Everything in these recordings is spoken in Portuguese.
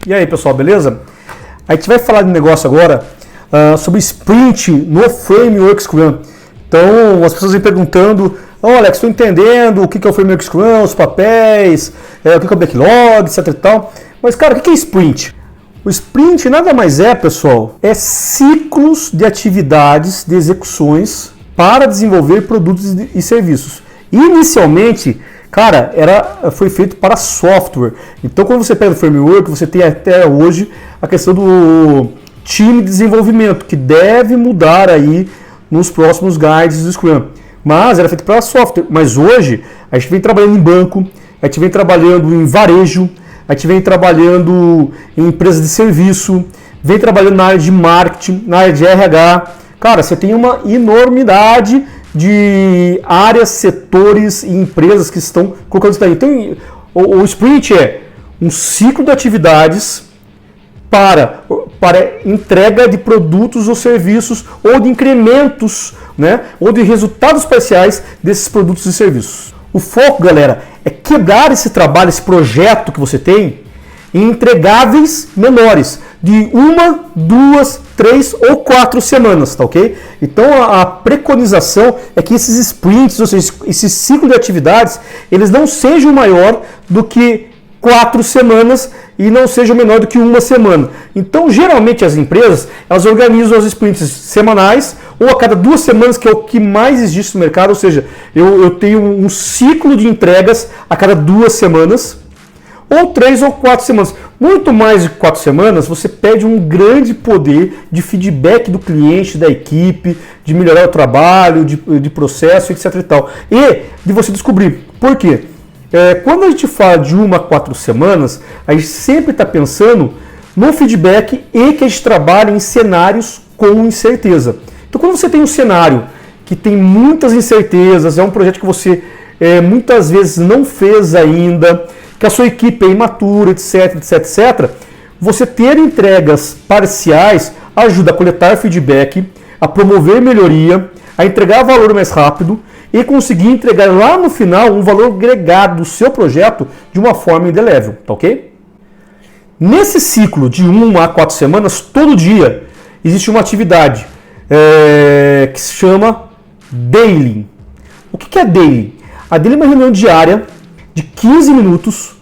E aí, pessoal, beleza? A gente vai falar de negócio agora sobre sprint no Framework Scrum. Então, as pessoas vêm perguntando: Alex, estou entendendo o que é o Framework Scrum, os papéis, o que é o backlog, etc e tal. Mas, cara, o que é sprint? O sprint nada mais é, pessoal, é ciclos de atividades, de execuções para desenvolver produtos e serviços. Inicialmente, cara, foi feito para software. Então, quando você pega o framework, você tem até hoje a questão do time de desenvolvimento, que deve mudar aí nos próximos guides do Scrum. Mas era feito para software. Mas hoje, a gente vem trabalhando em banco, a gente vem trabalhando em varejo, a gente vem trabalhando em empresas de serviço, vem trabalhando na área de marketing, na área de RH. Cara, você tem uma enormidade de áreas, setores e empresas que estão colocando isso daí. Então, o sprint é um ciclo de atividades para entrega de produtos ou serviços ou de incrementos, né, ou de resultados parciais desses produtos e serviços. O foco, galera, é quebrar esse trabalho, esse projeto que você tem em entregáveis menores, de 1, 2, 3 ou 4 semanas, tá ok? Então a preconização é que esses sprints, ou seja, esse ciclo de atividades, eles não sejam maior do que 4 semanas e não sejam menor do que 1 semana. Então, geralmente as empresas, elas organizam os sprints semanais ou a cada 2 semanas, que é o que mais existe no mercado, ou seja, eu tenho um ciclo de entregas a cada 2 semanas, ou 3 ou 4 semanas. Muito mais de 4 semanas, você pede um grande poder de feedback do cliente, da equipe, de melhorar o trabalho, de processo, etc e tal. E de você descobrir. Por quê? Quando a gente fala de 1 a 4 semanas, a gente sempre está pensando no feedback e que a gente trabalha em cenários com incerteza. Então, quando você tem um cenário que tem muitas incertezas, é um projeto que você muitas vezes não fez ainda, que a sua equipe é imatura, etc, etc, etc, você ter entregas parciais ajuda a coletar feedback, a promover melhoria, a entregar valor mais rápido e conseguir entregar lá no final um valor agregado do seu projeto de uma forma indelével, tá ok? Nesse ciclo de 1 a 4 semanas, todo dia existe uma atividade que se chama Daily. O que é Daily? A Daily é uma reunião diária de 15 minutos.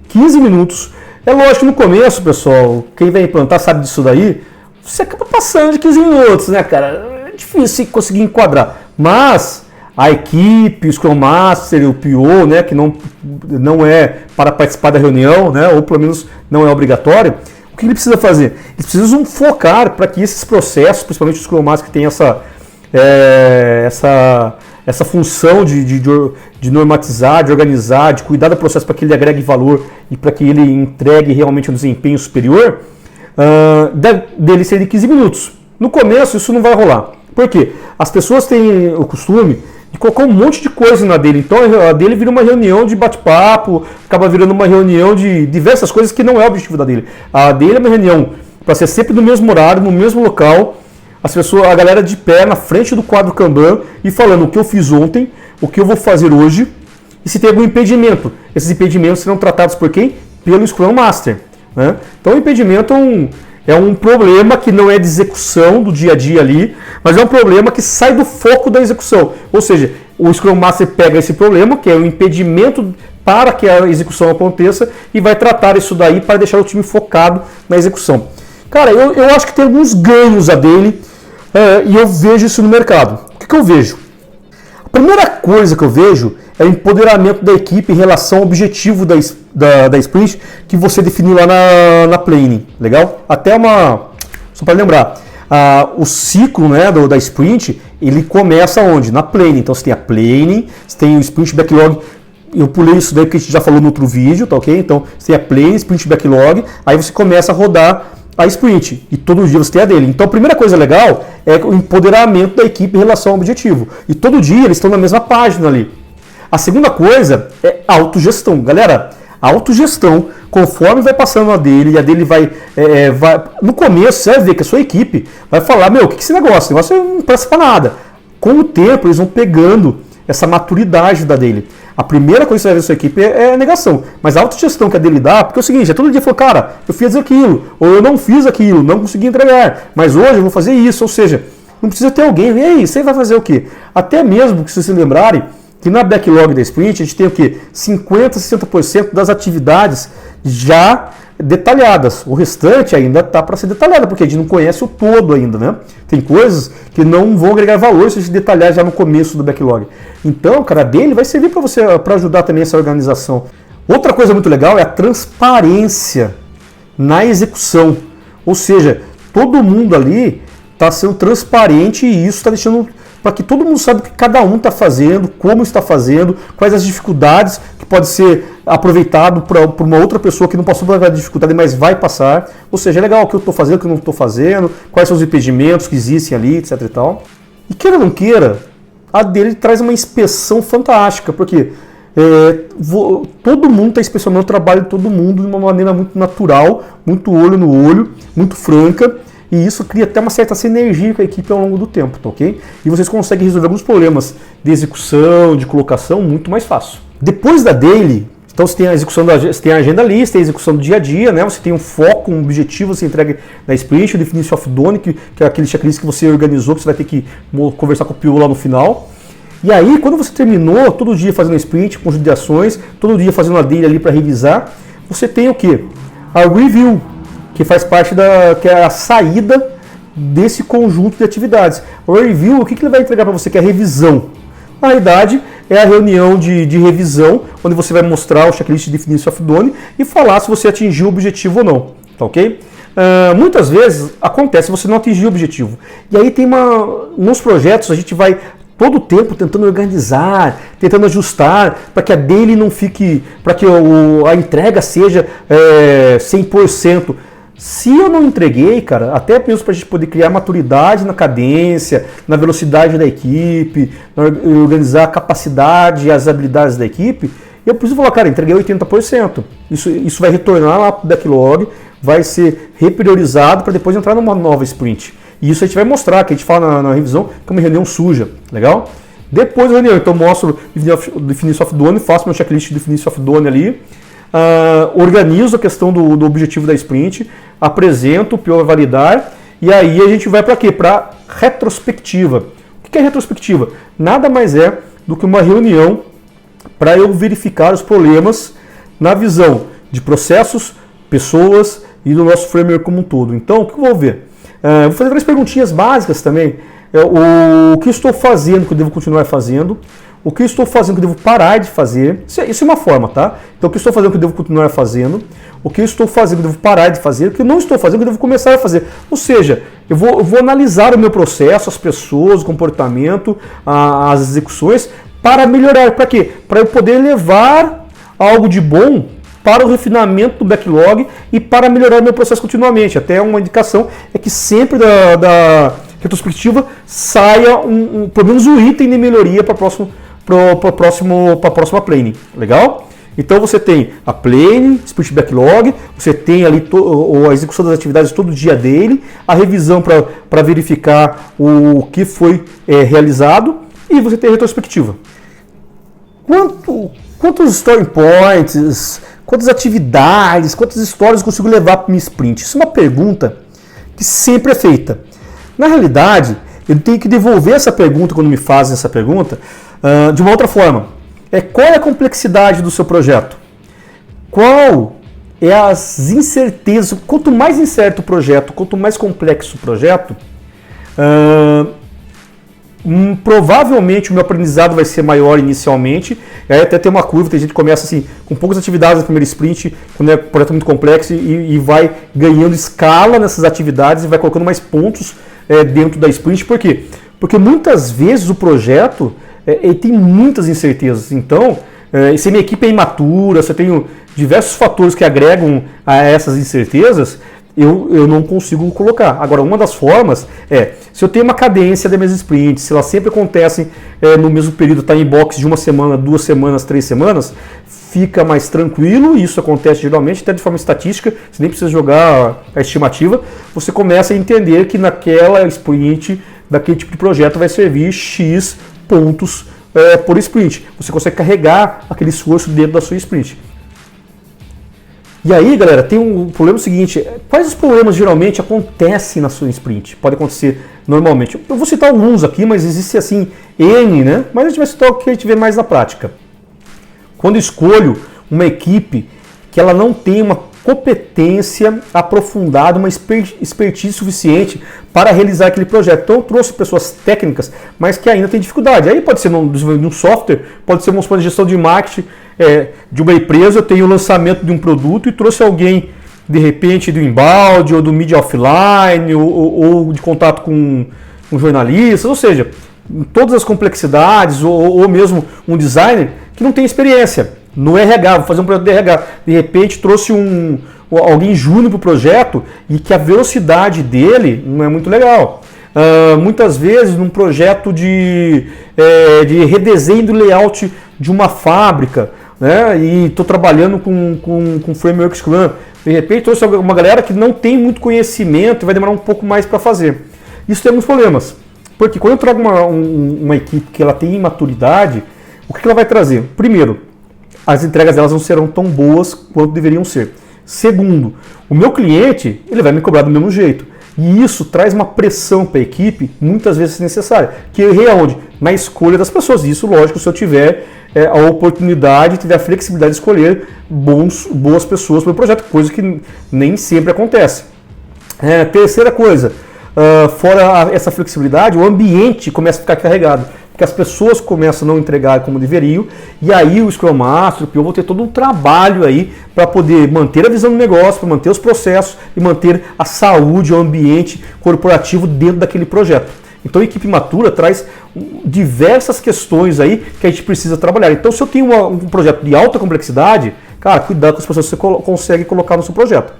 15 minutos. É lógico que no começo, pessoal, quem vai implantar sabe disso daí, você acaba passando de 15 minutos, né, cara? É difícil conseguir enquadrar. Mas a equipe, o Scrum Master, o PO, né, que não é para participar da reunião, né, ou pelo menos não é obrigatório, o que ele precisa fazer? Eles precisam focar para que esses processos, principalmente o Scrum Master que tem essa função de normatizar, de organizar, de cuidar do processo para que ele agregue valor e para que ele entregue realmente um desempenho superior, dele ser de 15 minutos. No começo isso não vai rolar. Por quê? As pessoas têm o costume de colocar um monte de coisa na dele. Então a dele vira uma reunião de bate-papo, acaba virando uma reunião de diversas coisas que não é o objetivo da dele. A dele é uma reunião para ser sempre no mesmo horário, no mesmo local, a galera de pé na frente do quadro Kanban e falando o que eu fiz ontem, o que eu vou fazer hoje e se tem algum impedimento. Esses impedimentos serão tratados por quem? Pelo Scrum Master, né? Então o impedimento é um problema que não é de execução do dia a dia ali, mas é um problema que sai do foco da execução. Ou seja, o Scrum Master pega esse problema, que é um impedimento para que a execução aconteça, e vai tratar isso daí para deixar o time focado na execução. Cara, eu acho que tem alguns ganhos a dele, e eu vejo isso no mercado. O que eu vejo? A primeira coisa que eu vejo é o empoderamento da equipe em relação ao objetivo da sprint que você definiu lá na planning. Legal? Só para lembrar, o ciclo, né, da sprint, ele começa onde? Na planning. Então você tem a planning, você tem o sprint backlog. Eu pulei isso daí porque a gente já falou no outro vídeo, tá ok? Então você tem a planning, sprint backlog, aí você começa a rodar a sprint, e todo dia você tem a dele. Então a primeira coisa legal é o empoderamento da equipe em relação ao objetivo. E todo dia eles estão na mesma página ali. A segunda coisa é autogestão. Galera, a autogestão, conforme vai passando a dele vai no começo você vai ver que a sua equipe vai falar, o que é esse negócio? Esse negócio não presta para nada. Com o tempo eles vão pegando essa maturidade da daily. A primeira coisa que você vai ver na sua equipe é a negação. Mas a autogestão que a daily dá, porque é o seguinte, todo dia falou, cara, eu fiz aquilo, ou eu não fiz aquilo, não consegui entregar, mas hoje eu vou fazer isso, ou seja, não precisa ter alguém, e aí, você vai fazer o quê? Até mesmo que vocês se lembrarem, que na backlog da sprint a gente tem o quê? 50%, 60% das atividades já detalhadas. O restante ainda está para ser detalhado, porque a gente não conhece o todo ainda, né? Tem coisas que não vão agregar valor se a gente detalhar já no começo do backlog. Então, cara, a dele vai servir para você, para ajudar também essa organização. Outra coisa muito legal é a transparência na execução. Ou seja, todo mundo ali está sendo transparente e isso está deixando para que todo mundo saiba o que cada um está fazendo, como está fazendo, quais as dificuldades que pode ser aproveitado por uma outra pessoa que não passou por aquela dificuldade, mas vai passar. Ou seja, é legal o que eu estou fazendo, o que eu não estou fazendo, quais são os impedimentos que existem ali, etc e tal. E queira ou não queira, a dele traz uma inspeção fantástica, porque todo mundo está inspecionando o trabalho de todo mundo de uma maneira muito natural, muito olho no olho, muito franca. E isso cria até uma certa sinergia com a equipe ao longo do tempo, tá ok? E vocês conseguem resolver alguns problemas de execução, de colocação, muito mais fácil. Depois da daily, então você tem a execução você tem a agenda lista, tem a execução do dia a dia, né? Você tem um foco, um objetivo, você entrega na sprint, o definition of done, que é aquele checklist que você organizou, que você vai ter que conversar com o PO lá no final. E aí, quando você terminou, todo dia fazendo sprint, conjunto de ações, todo dia fazendo a daily ali para revisar, você tem o quê? A review, que faz parte que é a saída desse conjunto de atividades. O review, o que ele vai entregar para você? Que é a revisão. Na realidade, é a reunião de revisão, onde você vai mostrar o checklist de definition of done e falar se você atingiu o objetivo ou não. Tá ok? Muitas vezes acontece você não atingir o objetivo. E aí tem nos projetos a gente vai todo o tempo tentando organizar, tentando ajustar para que a daily não fique, para que a entrega seja 100%. Se eu não entreguei, cara, até mesmo para a gente poder criar maturidade na cadência, na velocidade da equipe, organizar a capacidade e as habilidades da equipe, eu preciso falar, cara, entreguei 80%. Isso vai retornar lá para o backlog, vai ser repriorizado para depois entrar numa nova sprint. E isso a gente vai mostrar, que a gente fala na revisão, que é uma reunião suja, legal? Depois da reunião, então eu mostro o definition of done, faço meu checklist de definition of done ali, organizo a questão do objetivo da sprint, apresento, o PO vai validar, e aí a gente vai para quê? Para retrospectiva. O que é retrospectiva? Nada mais é do que uma reunião para eu verificar os problemas na visão de processos, pessoas e do nosso framework como um todo. Então, o que eu vou ver? Vou fazer 3 perguntinhas básicas também. O que estou fazendo que eu devo continuar fazendo? O que eu estou fazendo que eu devo parar de fazer? Isso é uma forma, tá? Então, o que eu estou fazendo que eu devo continuar fazendo? O que eu estou fazendo que eu devo parar de fazer? O que eu não estou fazendo que eu devo começar a fazer? Ou seja, eu vou analisar o meu processo, as pessoas, o comportamento, as execuções, para melhorar. Para quê? Para eu poder levar algo de bom para o refinamento do backlog e para melhorar o meu processo continuamente. Até uma indicação é que sempre da retrospectiva saia pelo menos um item de melhoria para a próxima planning. Legal? Então você tem a planning, sprint backlog, você tem ali a execução das atividades todo dia dele, a revisão para verificar o que foi realizado e você tem a retrospectiva. Quantos story points, quantas atividades, quantas histórias eu consigo levar para minha sprint? Isso é uma pergunta que sempre é feita. Na realidade, eu tenho que devolver essa pergunta quando me fazem essa pergunta de uma outra forma. Qual é a complexidade do seu projeto? Qual é as incertezas? Quanto mais incerto o projeto, quanto mais complexo o projeto, provavelmente o meu aprendizado vai ser maior inicialmente. Aí até tem uma curva, tem gente que começa assim, com poucas atividades na primeira sprint, quando é um projeto muito complexo, e vai ganhando escala nessas atividades e vai colocando mais pontos dentro da sprint. Por quê? Porque muitas vezes o projeto ele tem muitas incertezas. Então, se a minha equipe é imatura, se eu tenho diversos fatores que agregam a essas incertezas, eu não consigo colocar. Agora, uma das formas se eu tenho uma cadência da mesma sprint, se elas sempre acontecem no mesmo período, está em box de 1 semana, 2 semanas, 3 semanas, fica mais tranquilo. Isso acontece geralmente até de forma estatística, você nem precisa jogar a estimativa, você começa a entender que naquela sprint, daquele tipo de projeto, vai servir X pontos por sprint. Você consegue carregar aquele esforço dentro da sua sprint. E aí, galera, tem um problema seguinte: quais os problemas geralmente acontecem na sua sprint? Pode acontecer normalmente. Eu vou citar alguns aqui, mas existe assim N, né? Mas a gente vai citar o que a gente vê mais na prática. Quando eu escolho uma equipe que ela não tem uma competência aprofundada, uma expertise suficiente para realizar aquele projeto. Então eu trouxe pessoas técnicas, mas que ainda têm dificuldade. Aí pode ser no desenvolvimento de um software, pode ser uma gestão de marketing de uma empresa. Eu tenho o lançamento de um produto e trouxe alguém, de repente, do inbound, ou do media offline, ou de contato com jornalistas, ou seja, todas as complexidades, ou mesmo um designer que não tem experiência no RH, vou fazer um projeto de RH. De repente trouxe alguém júnior para o projeto e que a velocidade dele não é muito legal. Muitas vezes num projeto de redesenho do layout de uma fábrica, né, e estou trabalhando com framework Scrum. De repente trouxe uma galera que não tem muito conhecimento e vai demorar um pouco mais para fazer. Isso tem alguns problemas. Porque quando eu trago uma equipe que ela tem maturidade, o que ela vai trazer? Primeiro, as entregas delas não serão tão boas quanto deveriam ser. Segundo, o meu cliente ele vai me cobrar do mesmo jeito. E isso traz uma pressão para a equipe, muitas vezes necessária. Que é onde? Na escolha das pessoas. Isso, lógico, se eu tiver a oportunidade, tiver a flexibilidade de escolher boas pessoas para o projeto, coisa que nem sempre acontece. Terceira coisa, fora essa flexibilidade, o ambiente começa a ficar carregado. Porque as pessoas começam a não entregar como deveriam, e aí o Scrum Master, o PO, vão ter todo um trabalho aí para poder manter a visão do negócio, para manter os processos e manter a saúde, o ambiente corporativo dentro daquele projeto. Então a equipe matura traz diversas questões aí que a gente precisa trabalhar. Então se eu tenho um projeto de alta complexidade, cara, cuidado com as pessoas que você consegue colocar no seu projeto.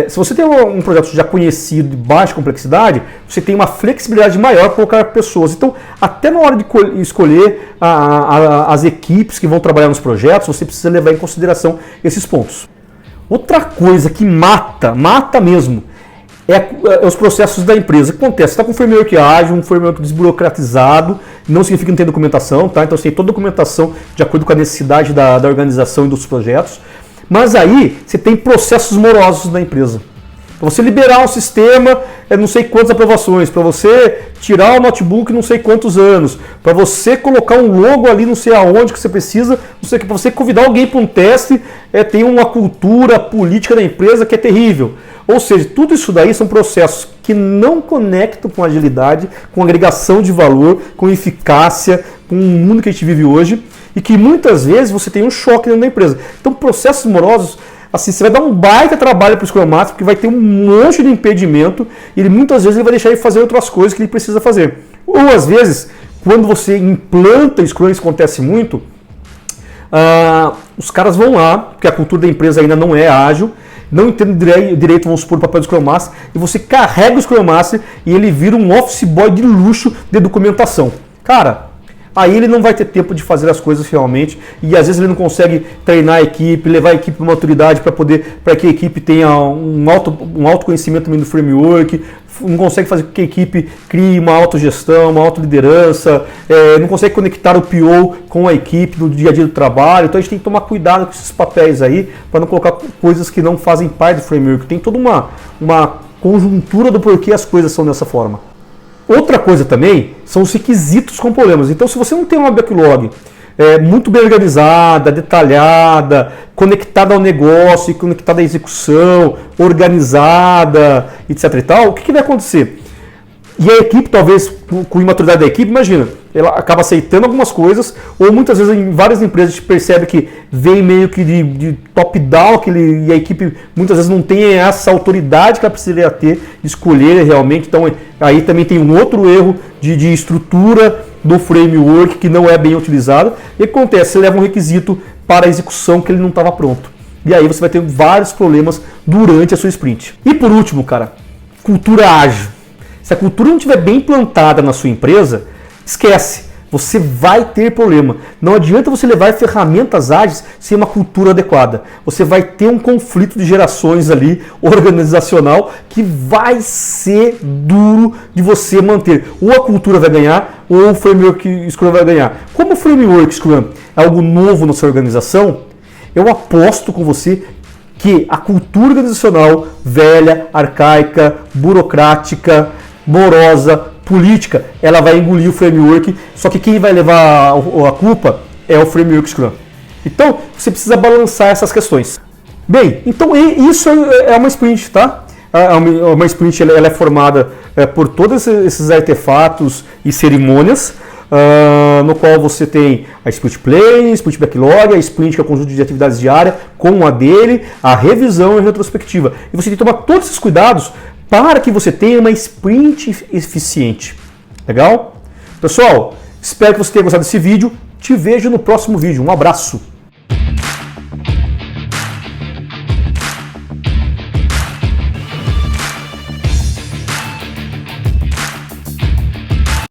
Se você tem um projeto já conhecido de baixa complexidade, você tem uma flexibilidade maior para colocar pessoas. Então, até na hora de escolher as equipes que vão trabalhar nos projetos, você precisa levar em consideração esses pontos. Outra coisa que mata mesmo, os processos da empresa. O que acontece? Você está com um framework ágil, um framework desburocratizado, não significa que não tem documentação, tá? Então você tem toda a documentação de acordo com a necessidade da organização e dos projetos. Mas aí você tem processos morosos na empresa. Para você liberar um sistema, não sei quantas aprovações. Para você tirar o notebook, não sei quantos anos. Para você colocar um logo ali, não sei aonde que você precisa. Não sei, para você convidar alguém para um teste, tem uma cultura política da empresa que é terrível. Ou seja, tudo isso daí são processos que não conectam com agilidade, com agregação de valor, com eficácia, com o mundo que a gente vive hoje. E que muitas vezes você tem um choque dentro da empresa. Então, processos morosos, assim, você vai dar um baita trabalho para o Scrum Master, porque vai ter um monte de impedimento, e muitas vezes ele vai deixar ele fazer outras coisas que ele precisa fazer. Ou às vezes, quando você implanta Scrum, isso acontece muito, os caras vão lá, porque a cultura da empresa ainda não é ágil, não entendem direito, vamos supor, o papel do Scrum Master, e você carrega o Scrum Master e ele vira um office boy de luxo de documentação. Cara, aí ele não vai ter tempo de fazer as coisas realmente, e às vezes ele não consegue treinar a equipe, levar a equipe para maturidade para que a equipe tenha um autoconhecimento também do framework, não consegue fazer com que a equipe crie uma autogestão, uma autoliderança, não consegue conectar o PO com a equipe no dia a dia do trabalho. Então a gente tem que tomar cuidado com esses papéis aí, para não colocar coisas que não fazem parte do framework. Tem toda uma conjuntura do porquê as coisas são dessa forma. Outra coisa também são os requisitos com problemas. Então, se você não tem uma backlog muito bem organizada, detalhada, conectada ao negócio, conectada à execução, organizada, etc. e tal, o que vai acontecer? E a equipe, talvez, com a imaturidade da equipe, imagina, ela acaba aceitando algumas coisas, ou muitas vezes em várias empresas a gente percebe que vem meio que de top-down, e a equipe muitas vezes não tem essa autoridade que ela precisaria ter de escolher realmente. Então aí também tem um outro erro de estrutura do framework que não é bem utilizado. E o que acontece? Você leva um requisito para a execução que ele não estava pronto. E aí você vai ter vários problemas durante a sua sprint. E por último, cara, cultura ágil. Se a cultura não estiver bem implantada na sua empresa, esquece. você vai ter problema. Não adianta você levar ferramentas ágeis sem uma cultura adequada. Você vai ter um conflito de gerações ali, organizacional, que vai ser duro de você manter. Ou a cultura vai ganhar, ou o framework Scrum vai ganhar. Como o framework Scrum é algo novo na sua organização, eu aposto com você que a cultura organizacional velha, arcaica, burocrática, morosa, política, ela vai engolir o framework, só que quem vai levar a culpa é o framework Scrum. Então, você precisa balançar essas questões. Bem, então isso é uma sprint, tá? Uma sprint ela é formada por todos esses artefatos e cerimônias, no qual você tem a sprint planning, sprint backlog, a sprint que é o conjunto de atividades diárias, com a dele, a revisão e a retrospectiva. E você tem que tomar todos esses cuidados para que você tenha uma sprint eficiente. Legal? Pessoal, espero que você tenha gostado desse vídeo. Te vejo no próximo vídeo. Um abraço!